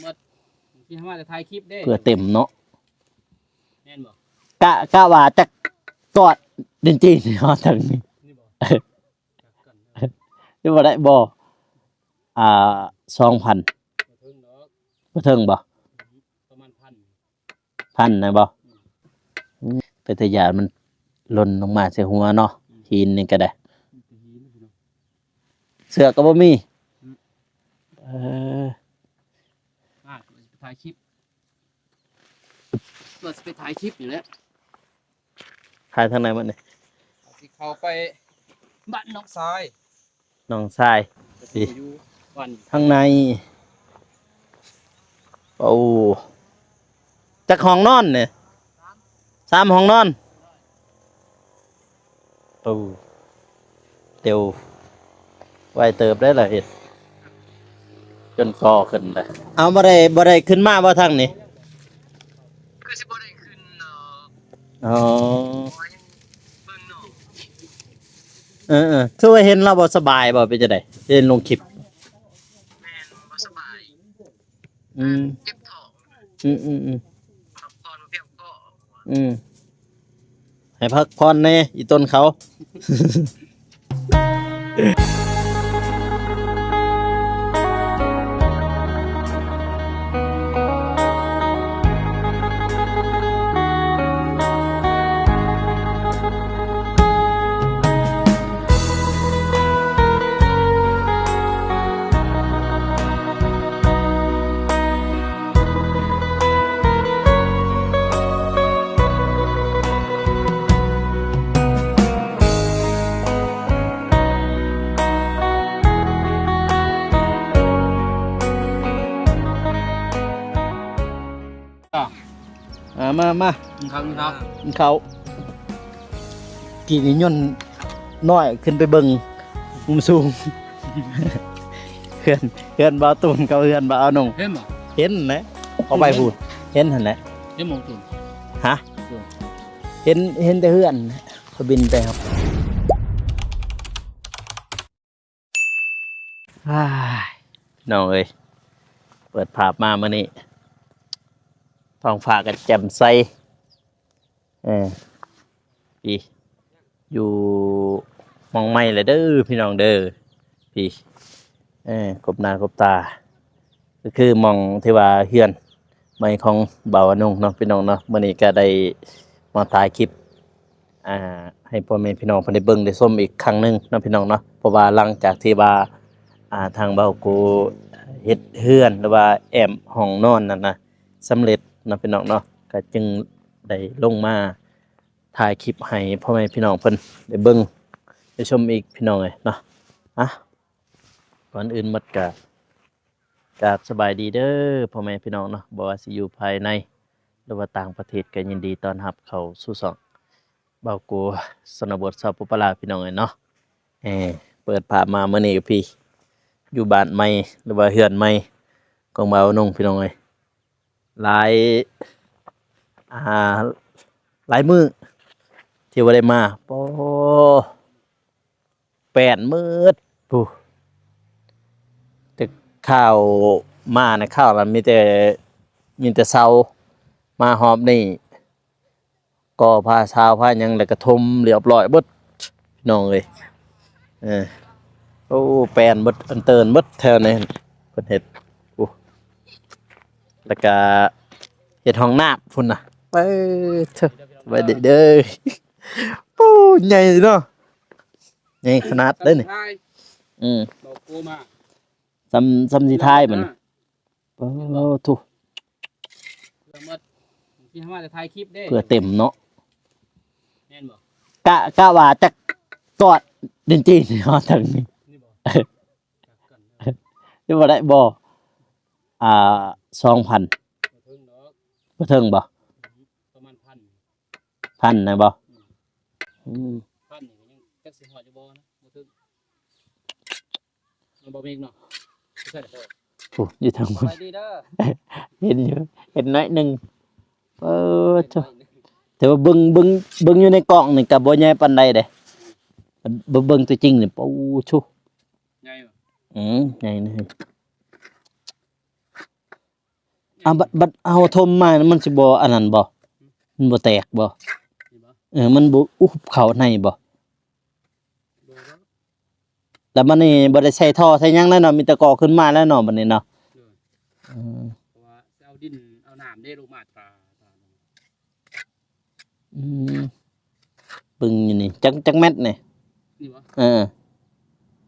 หมดที่ทำมาจะถ่ายคลิปได้เพื่อเต็มเนาะแน่นบ่กะว่าจะกอดดินจีนเนาะทางนี้นี่บ่ที่บ่ได้บ่อ่า 2,000 บ่ถึงดอกบ่ถึงบ่ประมาณ1,000นะบ่แต่ทะยานมันหล่นลงมาใส่หัวเนาะหินนี่ก็ได้เสื้อก็บ่มีเออไปถ่ายคลิปเราจะไปถ่ายคลิปอยู่แล้วถ่ายทางไหนมันนี่สิเข้าไปบ้านน้องทรายน้องชายสิ อยู่บ้าน ข้างในโอ้จักห้องนอนเนี่ย3 ห้องนอนโอ้เดี๋ยวไว้เติบได้ละเห็ดจนกอขึ้นเลยเอาบ่ได้ขึ้นมาบ่ทางนี้คือสิบ่ได้ขึ้นอ๋อเบิ่งเนาะคือว่าเห็นเราบ่สบายบ่เป็นจังได๋เห็นลงคลิปแม่นบ่สบาย เจ็บท้องพักผ่อนเพียงพอให้พักผ่อนแน่อีต้นเขามาครับเขากี่นิยนน้อยขึ้นไปเบิ่งมุมสูงเฮือนบ่าวตุ่นกับเฮือนบ่าวหนงเห็นบ่เห็นนะเขาไปพูดเห็นหั่นแหละเห็นหมองตุ่นฮะเห็นแต่เฮือนเขาบินไปครับน้องเอ้ยเปิดภาพมามื้อนี้ท้องฟ้าก็แจ่มใสพี่อยู่มองไม่เลยเด้อพี่น้องเด้อพี่กบหน้ากบตาก็คือมองที่ว่าเฮือนไม่ของบ่าวอนงเนาะพี่น้องเนาะมื้อนี้ก็ได้มาถ่ายคลิปให้พ่อแม่พี่น้องเพิ่นได้เบิ่งได้ชมอีกครั้งหนึงเนาะพี่น้องเนาะเพราะว่าหลังจากที่ว่าทางบ่าวกูเฮ็ดเฮือนหรือว่าแอมห้องนอนนั่นนะสำเร็จเนาะพี่น้องเนาะก็จึงได้ลงมาถ่ายคลิปให้พ่อแม่พี่น้องเพิ่นได้เบิ่งได้ชมอีกพี่น้องเอ้ยเนาะก่อนอื่นหมดก็กราบสบายดีเด้อพ่อแม่พี่น้องเนาะบ่ว่าสิอยู่ภายในหรือว่าต่างประเทศก็ยินดีต้อนรับเข้าสู่ช่องบ่าวกูชนบทชาวปุปลาพี่น้องเอ้ยเนาะเปิดภาพมามื้อนี้กับพี่อยู่บ้านใหม่หรือว่าเฮือนใหม่ของบ่าวนงพี่น้องเอ้ยหลายหลายมื้อที่บ่ได้มาโอ้8 มื้อผู้แต่ข้าวมานะข้าวมันมีแต่เช้ามาหอบนี่ก็พาเช้าพาหยังแล้วก็ทมเรียบร้อยเบิดพี่น้องเอ้ยโอ้แปลนเบิดอันเตินเบิดแถวนี้เพิ่นเฮ็ดแล้วก็เฮ็ดห้องน้ำพุ่นน่ะไปเถอะไปเด้อโอ้ใหญ่เนาะใหญ่ขนาดเด้อนี่บอกกูมาซ้ำสิท้ายมันโอ้ทุเพื่อหมดที่ทำมาจะถ่ายคลิปได้เพื่อเต็มเนาะแน่นบ่กะว่าจะกอดดินจีนเนาะทางนี้นี่บ่ที่บ่ได้บ่2,000บ่ถึงบ่ประมาณ1,000นะบ่1,000นี่ยังจักสิฮอดอยู่บ่นะบ่ถึงมันบ่มีเนาะใช่เด้อโอ้อยู่ทางบ่ไปดีเด้อเห็นอยู่เห็นน้อยนึงจ้ะแต่ว่าเบิ่งอยู่ในกล่องนี่ก็บ่ใหญ่ปานใดเด้เบิ่งตัวจริงนี่โอ้ชุใหญ่บ่ใหญ่นี่ บัดเอาทมมามันสิบ่อันนั้นบ่มันบ่แตกบ่ นี่บ่ มันบ่อุบเข้าในบ่ บ่แล้ว แล้วมันนี่บ่ได้ใส่ท่อใส่หยังแล้วเนาะมีแต่ก่อขึ้นมาแล้วเนาะบัดนี้เนาะ เออ อืม เพราะว่าจะเอาดินเอาน้ำได้ลงมาตรา อืมบึงอยู่นี่จักเม็ดนี่ นี่บ่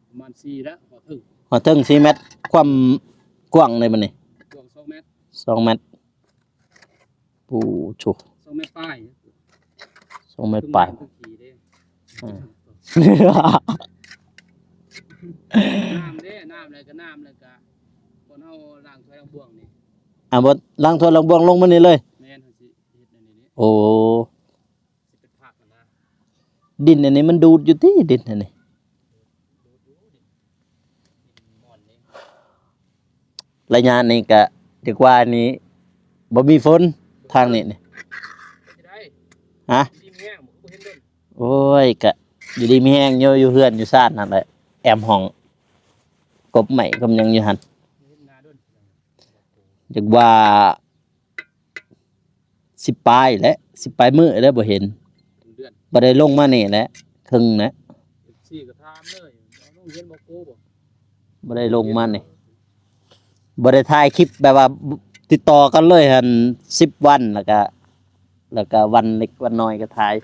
ประมาณ4แล้วพอถึง หัวถึง4เม็ดความกว้างเลยบัดนี้ กว้าง2เมตร 2เม็ดปูชุ 2เมตรปลาย 2เม็ดปลาย ครึ่งขี่เด้ อืม น้ำเด้น้ำแล้วก็คนเฮาล้างถ้วยล้างบ่วงนี่ บ่ล้างถ้วยล้างบวงลงมานี่เลย แม่นเฮาสิเฮ็ดอันนี้นี่ โอ้ สิเป็นผักนั่นนะ ดินอันนี้มันดูดอยู่ติดินอันนี้ ดูดิหมอนนี่ ระยะนี้ก็ดีกว่านี้บ่มีฝนทางนี้นี่ สิได้ ฮะ ดีแม่บ่เห็นเด้ โอ้ยก็อยู่ดีมีแห้งอยู่เฮือนอยู่ซ่านนั่นแหละแอมห้องกบใหม่กำยังอยู่หั่น เห็นนาด้น จักว่า10ปลายแหละ10ปลายมื้อแล้วบ่เห็น เดือน บ่ได้ลงมานี่แหละครึ่งนะ สี่ก็ถามเลยต้องเห็นบ่โกบ่ บ่ได้ลงมานี่บ่ได้ถ่ายคลิปแบบว่าติดต่อกันเลยหั่น10วันแล้วก็วันเล็กวันน้อยก็ถ่าย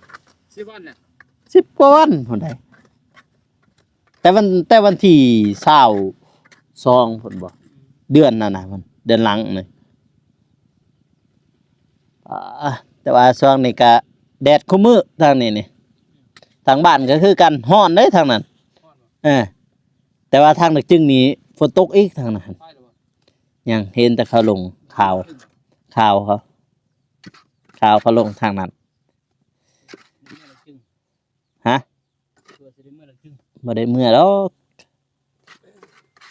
สิวันน่ะ 10กว่าวันพุ่นได้แต่วันที่22พุ่นบ่เดือนนั่นน่ะมันเดือนหลังนี่แต่ว่าช่วงนี้ก็แดดคุมื้อทางนี้นี่ทางบ้านก็คือกันร้อนเด้ทางนั้น ฮ้อนบ่ แต่ว่าทางนึกจึงนี้ฝนตกอีกทางนั้น ไปแล้วบ่ ยังเห็นแต่เขาลงข่าวเขาลงทางนั้นฮะบ่ได้เมื่อแล้ว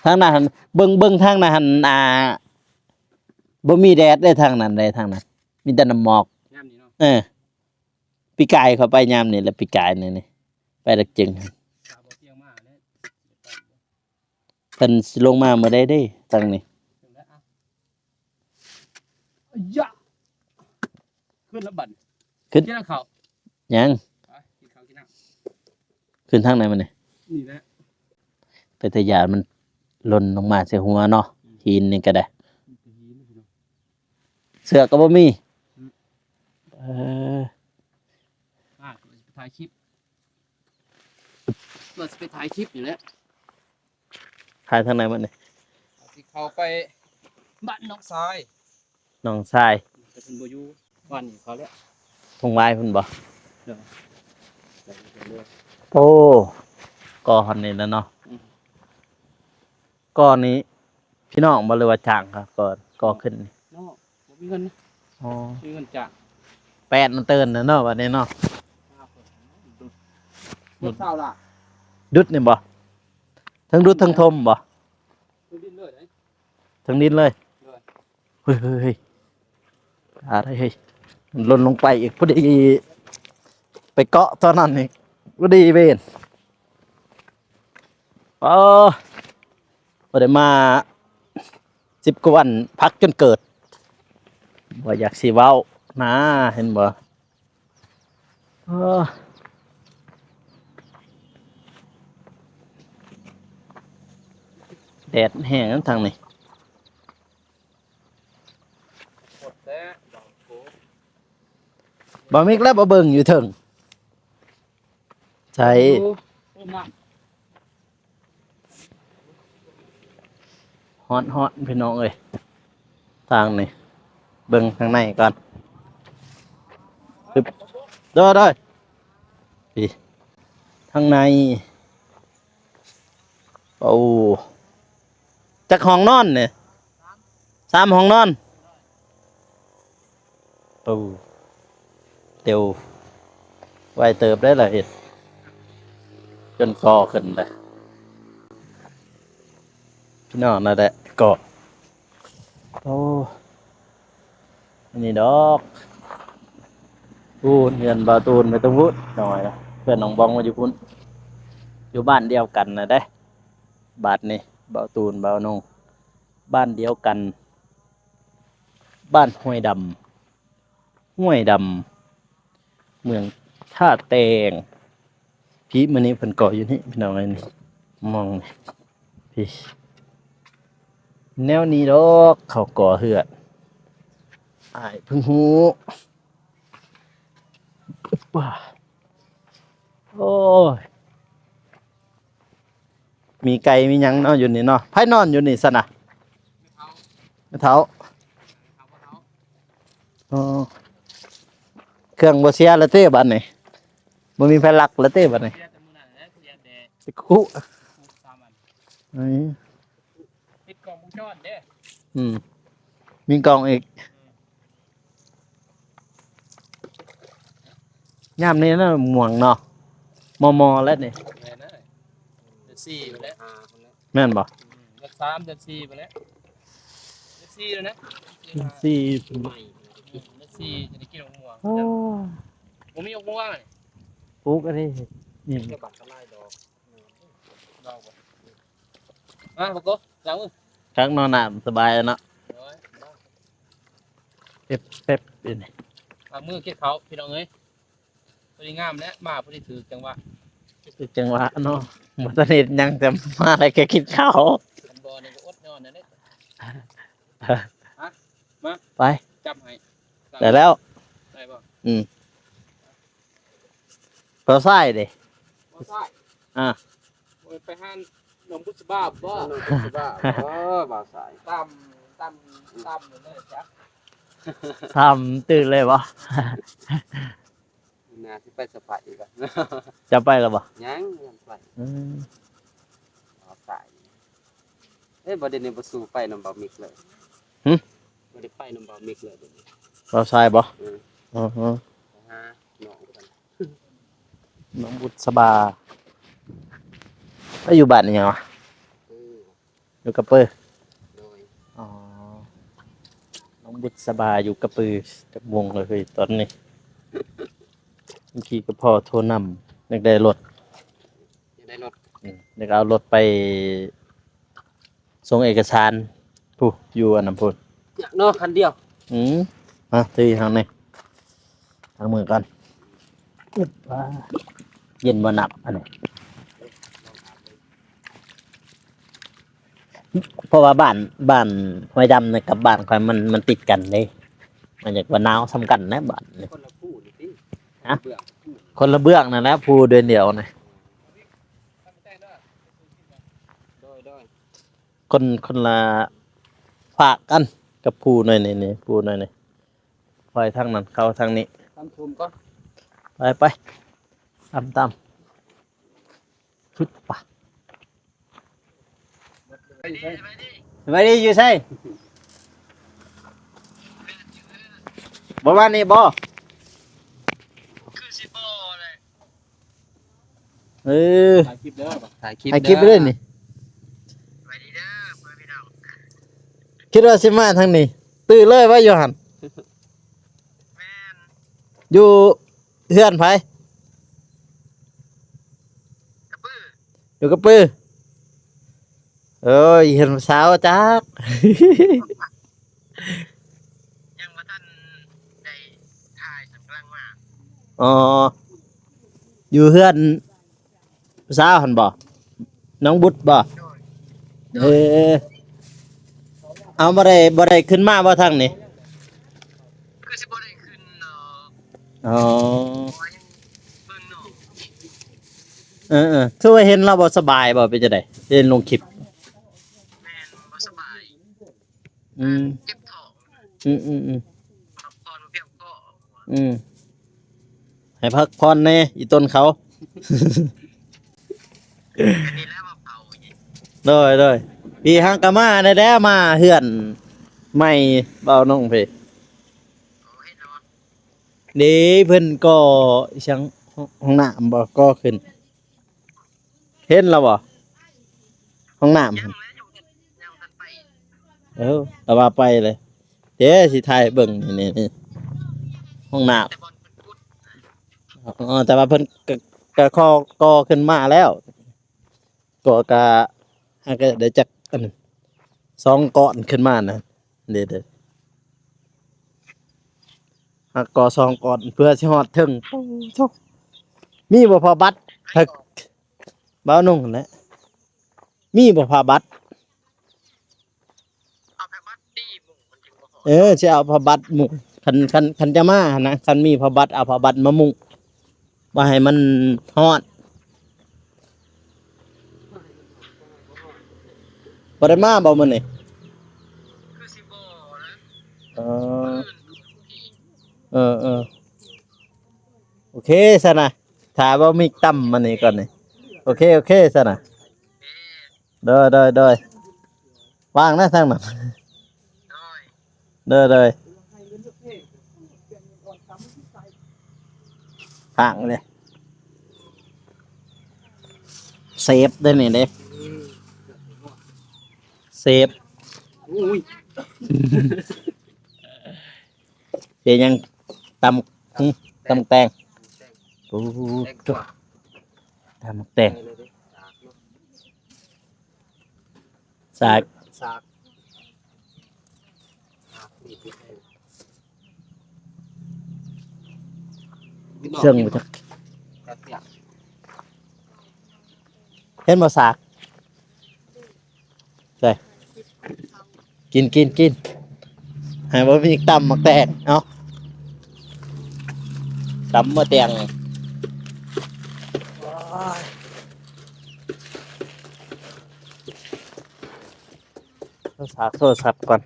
ทางนั้นหั่นเบิ่งทางนั้นหั่นบ่มีแดดได้ทางนั้นได้ทางนั้นมีแต่น้ำหมอก ยามนี้เนาะ ปีกายเข้าไปยามนี่แหละปีกายนี่ไปดักจึง ตาบ่เที่ยงมาแล้ว เพิ่นสิลงมาเมื่อใดเด้ทางนี้ ถึงแล้วอ่ะยะขึ้นแล้วบัดกินข้าว ยัง ไปกินข้าวกินน้ำ ขึ้นทางไหนมันนี่ นี่แหละ ไปแต่ยานมันหล่นลงมาใส่หัวเนาะหินนี่ก็ได้ เสือก็บ่มีเออ ถ่ายคลิปเราจะไปถ่ายคลิปอยู่แล้ว ถ่ายทางไหนมันนี่ สิเข้าไปบ้านน้องทราย น้องชาย ไปเป็นบ่อยู่บ้านนี่เขาแล้ว ทงไว้เพิ่นบ่ เดี๋ยวไปเรื่อย โอ้ก่อหันนี่แล้วเนาะก่อนี้พี่น้องบ่เลยว่าจ้างครับก่อขึ้นนี่ เนาะบ่มีเงินนะ อ๋อ มีเงินจาก แปดมันเตือนนะเนาะบัดนี้เนาะ รถเศร้าล่ะ ดุดนี่บ่ทั้งดุดทั้งทมบ่ คือดินเลยไหน ทั้งดินเลย เลย เฮ้ยอะไรเฮ้ยมันหล่นลงไปอีกพอดีไปเกาะตอนนั้นอีกพอดีเวนบ่ได้มา10กว่าวันพักจนเกิดบ่อยากสิเว้านะเห็นบ่เออแดดแห้งทางนี้ หมดแล้วดอกโก บ่มิกแล้วบ่เบิ่งอยู่เถิงใช่ โอ้น้ ฮอดพี่น้องเอ้ยทางนี้เบิ่งข้างในก่อนปึ๊บได้พี่ข้างในโอ้จักห้องนอนเนี่ย3ห้องนอนโอ้เดี๋ยวไว้เติบได้ละเห็ดจนก่อขึ้นเลยพี่น้องนั่นแหละก่อโอ้อันนี้ดอกตูนเงินบาตูนไปตรงพุ้นหน่อยนะเพื่อนน้องบองมาอยู่พุ้นอยู่บ้านเดียวกันนะได้บาทนี่บาตูนบานงบ้านเดียวกัน บ้านห้วยดำเมืองท่าแตงพี่มื้อนี้เพิ่นก่ออยู่นี่พี่น้องเอ้ยนี่มองนี่พี่แนวนี้ดอกเขาก่อเฮือดอ้ายเพิ่งฮู้ว้าโอ้ยมีไก่มีหยังเนาะอยู่นี่เนาะไผนอนอยู่นี่ซั่นน่ะ ไม่เท้า แม่เฒ่า เท้าก็เท้า อ๋อเครื่องบ่เสียแล้วเต้บัดนี้บ่มีไผลักแล้วเต้บัดนี้ เสียแต่มื้อนั้นแหละเสียแต่ สิคุ สามอัน เอ้ย ติดกล่องวงจรเด้ อืมมีกล่องอีกยามนี้น่ะม่วงเนาะมอแล้วนี่ แม่นเอ้ยเดือน4ไปแล้ว แม่นบ่ เดือน3เดือน4ไปแล้วเดือน4แล้วนะ สี่ ใหม่เดือน4จะได้กินม่วง โอ้ ผมมีม่วงนี่ ปลูกอันนี้นี่ จะบักกะไลดอกดอกบ่บ่ก็ล้างมือ ครั้งนอนน้ำสบายแล้วเนาะ โอ้ย เป๊บอยู่นี่ ล้างมือเก็บเขาพี่น้องเอ้ยพอดีงามแล้วมาพอดีถือจังหวะ คือจังหวะเนาะบ่ทันเฮ็ดหยังจะมาอะไรแค่กินข้าว คันบ่นี่ก็อดนอนนั่นแหละ ไป จับให้ แต่แล้ว ได้บ่ พอใส่เด้ บ่ใช่ อ่ะ โอ้ยไปหาหนมบุษบ้าบ่ บ้าบ่าวสาย ตำเลยจ้ะ ทำตื่นเลยบ่ น่าสิไปสปาอีกอ่ะ จะไปแล้วบ่ ยังยังไป อืม บ่าวสายเอ้ยบ่ได้นี่บ่สู้ไปนำบ่าวมิกเลยบ่ได้ไปนำบ่าวมิกเลยเดี๋ยวนี้ พอใส่บ่ เออ อ๋อ ไปหาน้องกัน น้องบุษบาไปอยู่บ้านนี่หยังวะ เออ อยู่กับเปิ้ล โดย อ๋อ น้องบุษบาอยู่กับปือกับวงเลยตอนนี้เมื่อกี้ก็พ่อโทรนำอยากได้รถ จะได้รถ อยากเอารถไปส่งเอกสารผู้อยู่อันนั้นพูด อยากเนาะคันเดียว มาตีทางนี้ทางมือกันเย็นบ่หนักอันนี้เพราะว่าบ้านห้วยดำเนี่ยกับบ้านข่อยมันติดกันเลยมันอยากว่าหนาวซ้ำกันนะบ้านนี่ คนละผู้นี่ติ ฮะ เบื้องผู้ คนละเบื้องนั่นแหละผู้เดือนเดียวนะ โดย คนละฝากกันกับผู้หน่อยนี่ผู้หน่อยนี่ไปทางนั้นเข้าทางนี้ ทำชุมก่อน ไปตามชุดปะ ไปดิไปดิ ไปดิอยู่ใช่บ่ว่านี่บ่ คือสิบ่เลย เออ ถ่ายคลิปเด้อ ถ่ายคลิป ให้คลิปไปเลยนี่ ไปดีเด้อเพื่อนพี่น้อง คิดว่าสิมาทางนี้ตื่นเลยว่าอยู่หัน แม่น อยู่เฮือนไผ กระปื้อ อยู่กับปื้อเอ้ยเห็นสาวจัก ยังว่าท่านได้ถ่ายสังกลังมา อ๋ออยู่เฮือนสาวหันบ่น้องบุตรบ่ โดย เออเอาบ่ได้ขึ้นมาบ่ทางนี้ คือสิบ่ได้ขึ้นอ๋อ เพราะว่ายังเบิ่งเนาะ คือว่าเห็นเราบ่สบายบ่เป็นจังได๋เห็นลงคลิป แม่นบ่สบาย อืม เจ็บท้อง อืม พักผ่อนบ่เพียงพอ ให้พักผ่อนแน่อีต้นเขา อันนี้แล้วมาเผาอีก โดยพี่ฮังกะมาได้แล้วมาเฮือนใหม่เบาน้องพี่ โอ้เห็นแล้วบ่ เด้เพิ่นก็อีชังห้องน้ำบ่ก็ขึ้น เห็นแล้วบ่ห้องน้ำ ยั หั่ ง น แล้วยังทันไป เอาว่าไปเลยเดี๋ยวสิถ่ายเบิ่งนี่ห้องน้ แต่บอลเพิ่นพูด ำแต่ว่าเพิ่นก็ข้อก่อขึ้นมาแล้วก็หาก็ได้จักอัน2ก้อนขึ้นมานะเด้ หักกอซองก่อนเพื่อสิฮอดถึงโอ้โธ่มีบ่พอบัตรหักบ่าวนุ่งนั่นแหละมีบ่พอบัตร เอาแค่บัตรตีหมุ่งมันจึงบ่พอ สิเอาพอบัตรมุงคันจะมาหั่นนะคันมีพอบัตรเอาพอบัตรมามุงบ่ให้มันฮอดบ่ได้มาบ่มื้อนี้ คือสิบ่นะ เออ พี่ เออโอเคซะนะถ้าบ่มีตั้มมานี่ก่อนนี่โอเคซะนะ เอ๊ะ เด้อวางนะทางนั้น โดย เด้อห่างเลยเซฟได้นี่เด้เซฟ อุ้ย เป็นยังตำแตงโอ้ แตงกว่า ตำแตง เลยเด้สากเนาะ สาก สากนี่พี่ เชิงบ่จัก แป๊บเดียว เห็นบ่สากใช่กินให้บ่มีตำมักแตงเอาตำมะแตงโทรศัพท์ก่อน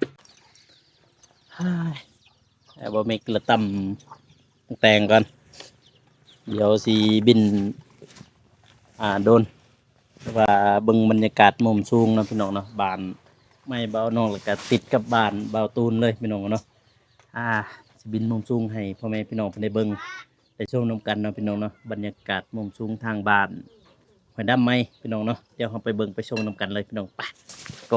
ให้บ่มีกระตำแตงก่อนเดี๋ยวสิบินโดนว่าเบิ่งบรรยากาศมุมสูงเนาะพี่น้องเนาะบ้านไม่เบาน้องแล้วก็ติดกับบ้านเบาตูนเลยพี่น้องเนาะสิบินมุมสูงให้พ่อแม่พี่น้องเพิ่นได้เบิ่งได้ชมนํกันเนาะพี่น้องเนาะบรรยากาศมุมสูงทางบ้านหอยดำไหมพี่น้องเนาะเดี๋ยวเราไปเบิ่งไปชมนํกันเลยพี่น้องไปโก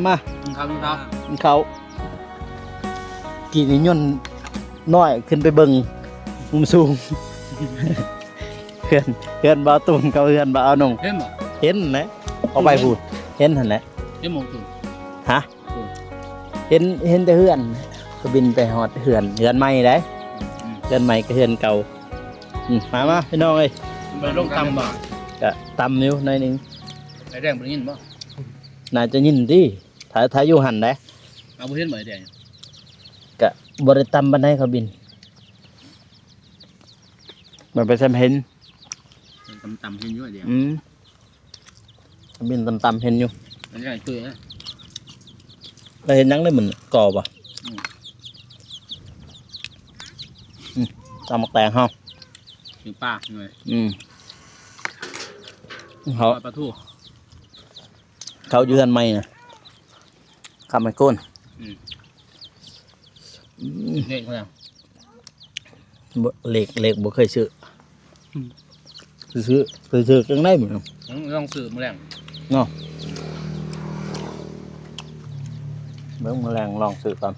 มา กินข้าวกินข้าว กินเขาวกี่นิยนต์น้อยขึ้นไปเบิ่งมุมสูง เพื่อนบ่าวตุ่มกับเพื่อนบ่าวนง เห็นบ่ เห็นนะเอาไปพูดเห็นหั่นแหละ เห็นหมองตุ่น ฮะเห็นแต่เพื่อนก็บินไปฮอดเพื่อนใหม่ได้เพื่อนใหม่ก็เพื่อนเก่ามาพี่น้องเอ้ย ไปลงตำบ่ ก็ตำนิ้วหน่อยหนึง ไอ้แดงบ่ได้ยินบ่ น่าจะยินติถ้าอยู่หั่นได้ เอาบ่เห็นบ่ไอ้แดง ก็บ่ได้ตำปานใดเขาบินมันไปซ้ำเห็น ตำเห็นอยู่ไอ้แดง บินตำๆเห็นอยู่ อันนี้ไอ้ตุ้ยนะ แล้วเห็นหยังได้เหมือนกรอบอ่ะตำหมักแตงเฮา อยู่ป่าหน่อย เขา ปลาทู เขาอยู่กันใหม่นะขับไมโก้น เด็กเขาแล้ว เหล็กบ่เคยซื้อซื้อจังได้เหมือนกัน ลองซื้อมื้อแรง เนาะเบิ่งแมลงลองซื้อก่อน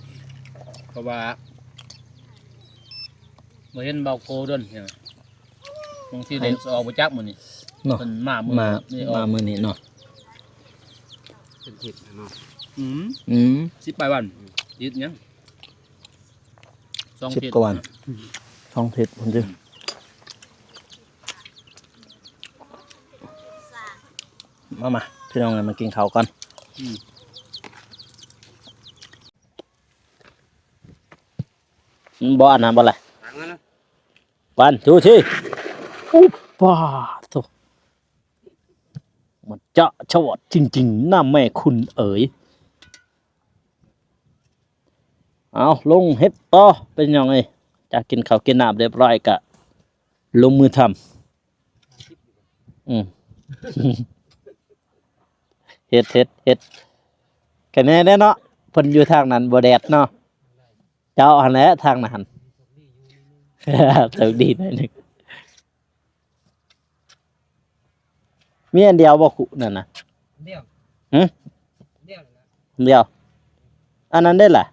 เพราะว่าบ่เห็นเบาโกดนใช่ไหมบางทีเด็กออกบ่จักมื้อนี้ เนาะ เพิ่นมามื้อ มา นี่ออก มื้อนี้เนาะ เป็นทิศเนาะ 10 ปลายวันยิดหยัง2 10 กว่าวันท้องเทศผมจื้อมาพี่น้องมากินข้าวก่อนบ่อันนั้นบ่ล่ะ ทางนั้นนะ วันทูทีอุ๊บป้าโตมันจะชวดจริงๆหน้าแม่คุณเอ๋ยเอาลงเฮ็ดต่อเป็นยังไงจะกินข้าวกินน้ำเรียบร้อยกะลงมือทำเฮ็ดกันแน่เด้อเนาะเพิ่นอยู่ทางนั้นบ่แดดเนาะเจ้าอันแหละทางนั้น โชคดีหน่อยหนึงมีอันเดียวบ่คุนั่นน่ะ เดี่ยว หึ เดี่ยวนะ อันเดียวอันนั้นได้ล่ะ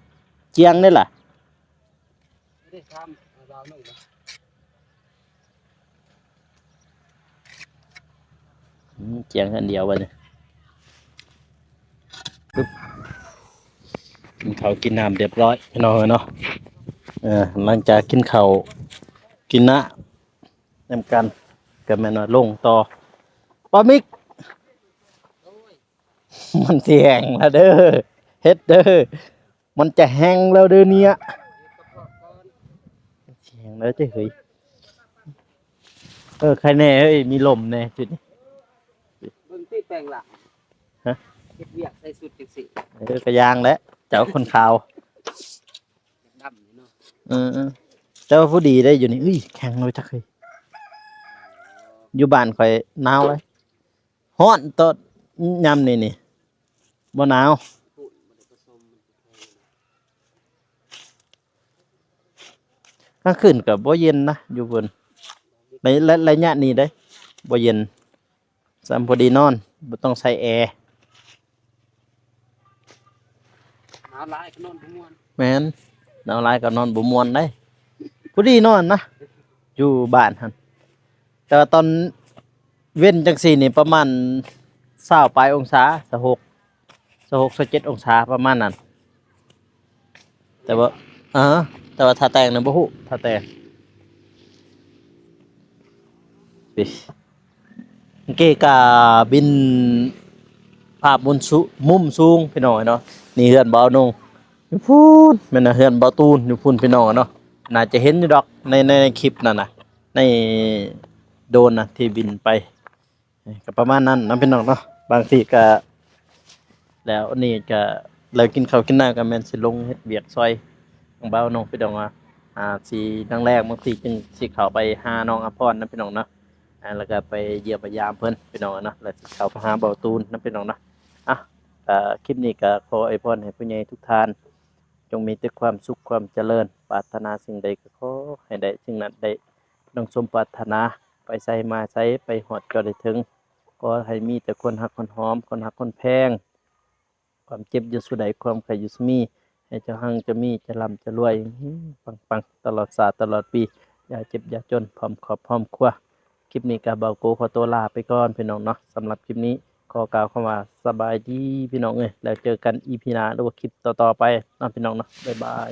เจียงได้ล่ะ ไม่ได้ทำเอาดาวลงนะ เจียงอันเดียวบัดนี้ปึ๊บกินข้าวกินน้ำเรียบร้อยพี่น้องเนาะหลังจากกินข้าวกินน้ำนำกันก็แม่นว่าลงต่อปลามิก มันสิแห้งแล้วเด้อเฮ็ดเด้อมันจะแห้งแล้วเด้อเนี่ยสิแห้งแล้วจะเฮ้ยใครแน่เอ้ยมีลมแน่จุดนี้ เบิ่งที่แปลงหลัง ฮะ เฮ็ดเวียกใส่สุดจังซี่ กระยางแล้วเจ้าคนขาว ดำนี่เนาะ เจ้าผู้ดีได้อยู่นี่อุ้ยแข็งเลยจักเฮ้ยอยู่บ้านข่อยหนาวเลยฮ้อนตอนยามนี่บ่หนาว พูดบ่ได้ผสมมันแพงนะ กลางคืนก็บ่เย็นนะอยู่บนในระยะนี้ได้บ่เย็นสำพอดีนอนบ่ต้องใส่แอร์ หนาวหลายก็นอนบ่ม่วน แม่นหนาวหลายก็นอนบ่ม่วนได้ผู้ดีนอนนะอยู่บ้านหั่นแต่ว่าตอนเว้นจังซี่นี่ประมาณ20ปลายองศา26 27องศาประมาณนั้นแต่ว่าแต่ว่าถ้าแต่งน่ะบ่ฮู้ถ้าแต่งปิเมื่อกี้ก็บินภาพมุมสูงพี่น้องเนาะนี่เฮือนบ่าวนงอยู่พูนแม่นน่ะเฮือนบ่าวตูนอยู่พูนพี่น้องเนาะน่าจะเห็นอยู่ดอกในคลิปนั่นน่ะในโดรนน่ะที่บินไปก็ประมาณนั้นนะพี่น้องเนาะบางทีก็แล้วนี่ก็เลยกินข้าวกินน้ำก็แม่นสิลงเฮ็ดเวียกซอยของบ่าวนงพี่น้องว่าสิดังแรกบางทีจึงสิเข้าไปหาน้องอภรนะพี่น้องเนาะแล้วก็ไปเยี่ยมไปยามเพิ่นพี่น้องเนาะแล้วสิเข้าไปหาบ่าวตูนนะพี่น้องเนาะคลิปนี้ก็ขออวยพรให้ผู้ใหญ่ทุกท่านจงมีแต่ความสุขความเจริญปรารถนาสิ่งใดก็ขอให้ได้สิ่งนั้นได้ดังสมปรารถนาไปใส่มาใช้ไปฮอดก็ได้ถึงก็ให้มีแต่คนฮักคนหอมคนฮักคนแพงข ความเจ็บอยู่สุดใดความไข้อยู่สุมีให้เจ้าหังเจะมีจะร่ำจะรวยปังๆตลอดศาสตร์ตลอดปีอย่าเจ็บอย่าจนพร้อมครอบพร้อมครัวคลิปนี้ก็เบาโกขอตัวลาไปก่อนพี่น้องเนาะสำหรับคลิปนี้ขอกล่าวคำว่าสบายดีพี่น้องเอ้ยแล้วเจอกัน EP หน้าหรือว่าคลิปต่อๆไปเนาะพี่น้องเนาะบ๊ายบาย